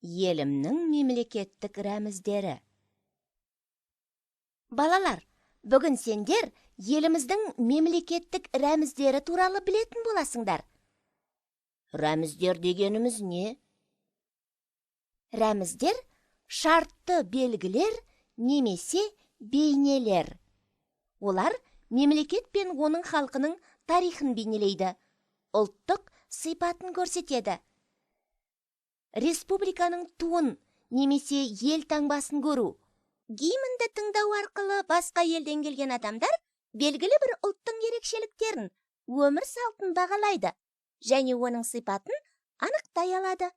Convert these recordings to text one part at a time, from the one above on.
елімнің мемлекеттік рәміздері. Балалар, бүгін сендер еліміздің мемлекеттік рәміздері туралы білетін боласыңдар. Рәміздер дегеніміз не? Рәміздер шартты белгілер немесе бейнелер. Олар мемлекет пен оның халқының тарихын бейнелейді, ұлттық сипатын көрсетеді. Республиканың туын немесе ел таңбасын көру. Гимнді тыңдау арқылы басқа елден келген адамдар белгілі бір ұлттың ерекшеліктерін, өмір салтын бағалайды және оның сипатын анықтай алады.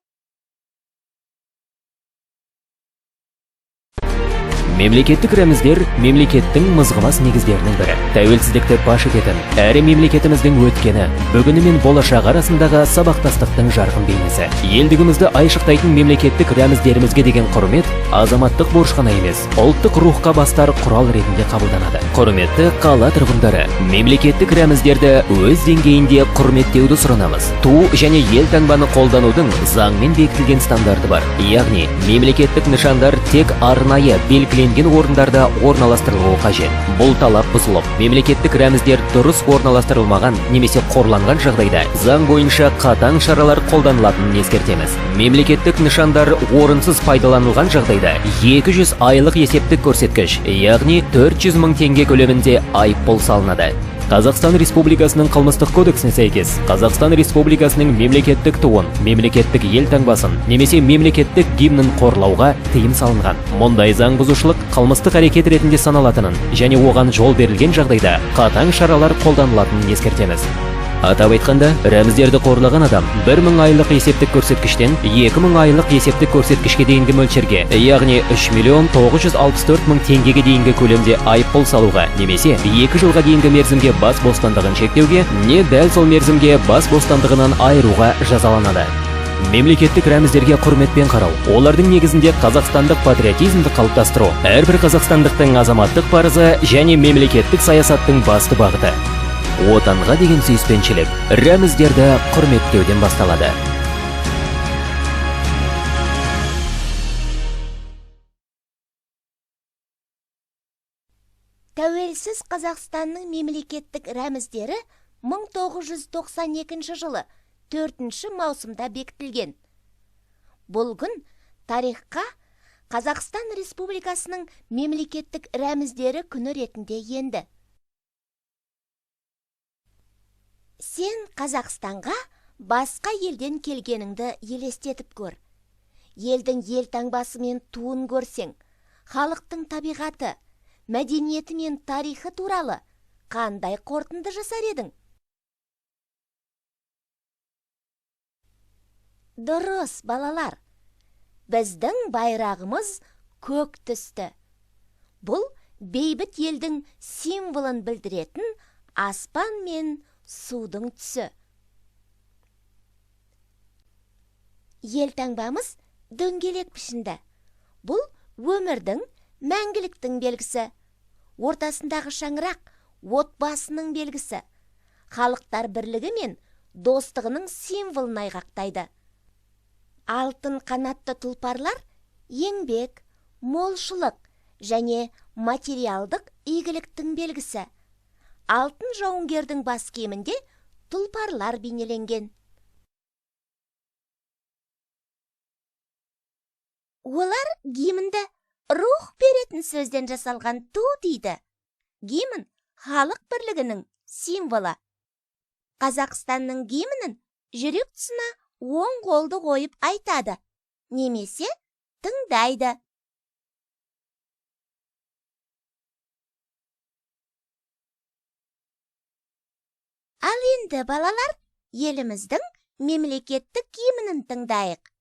Мемлекеттік рәміздер мемлекеттің мызғымас негіздерінің бірі. Тәуелсіздікті паш ететін, әрі мемлекетіміздің өткені, бүгіні мен болашағы арасындағы сабақтастықтың жарқын бейнесі. Елдігімізді айшықтайтын мемлекеттік рәміздерімізге деген құрмет азаматтық борыш қана емес, ұлттық рухқа бастар құрал ретінде қабылданады. Құрметті қала тұрғындары, мемлекеттік рәміздерді өз деңгейінде құрметтеуді сұранамыз. Ту және ел таңбаны қолданудың заңмен бекітілген стандарты бар. Яғни, мемлекеттік нышандар тек арнайы белгіленген орындарда орналастырылуы қажет. Бұл талап бұзылып, мемлекеттік рәміздер дұрыс орналастырылмаған немесе қорланған жағдайда заң бойынша қатаң шаралар қолданылатынын ескертеміз. Мемлекеттік нышандар орынсыз пайдаланылған жағдайда 200 айлық есептік көрсеткіш, яғни 400 мың теңге көлемінде айыппұл салынады. Қазақстан Республикасының қылмыстық кодексіне сәйкес, Қазақстан Республикасының мемлекеттік туын, мемлекеттік ел таңбасын немесе мемлекеттік гимнін қорлауға тыйым салынған. Мұндай заң бұзушылық қылмыстық әрекет ретінде саналатынын және оған жол берілген жағдайда қатаң шаралар қолданылатынын ескертеміз. Атап айтқанда, рәміздерді қорлаған адам 1000 айлық есептік көрсеткіштен 2000 айлық есептік көрсеткішке дейінгі мөлшерге, яғни 3.964.000 теңгеге дейінгі көлемде айыппұл салуға немесе 2 жылға дейінгі мерзімге бас бостандығын шектеуге, не дәл сол мерзімге бас бостандығынан айыруға жазаланады. Мемлекеттік рәміздерге құрметпен қарау, олардың негізінде қазақстандық патриотизмді қалыптастыру, әрбір қазақстандықтың азаматтық парызы және мемлекеттік саясаттың басты бағыты. Отанға деген сүйіспеншілік рәміздерді құрметтеуден басталады. Тәуелсіз Қазақстанның мемлекеттік рәміздері 1992 жылы 4 маусымда бекітілген. Бұл күн тарихқа Қазақстан Республикасының мемлекеттік рәміздері күні ретінде енді. Сен Қазақстанға басқа елден келгеніңді елестетіп көр. Елдің ел таңбасы мен туын көрсең, халықтың табиғаты, мәдениеті мен тарихы туралы қандай қорытынды жасар едің? Дұрыс, балалар. Біздің байрағымыз көк түсті. Бұл бейбіт елдің символын білдіретін аспан мен судың түсі. Ел таңбамыз дөңгелек пішінді. Бұл өмірдің, мәңгіліктің белгісі. Ортасындағы шаңырақ отбасының белгісі. Халықтар бірлігі мен достығының символын айғақтайды. Алтын қанатты тұлпарлар еңбек, молшылық және материалдық игіліктің белгісі. Алтын жауынгердің бас киімінде тұлпарлар бейнеленген. Олар гимнді рух беретін сөзден жасалған ту дейді. Гимн халық бірлігінің символы. Қазақстанның гимнін жүрек тұсына оң қолды қойып айтады, немесе тыңдайды. Ал енді балалар, еліміздің мемлекеттік гимнін тыңдайық.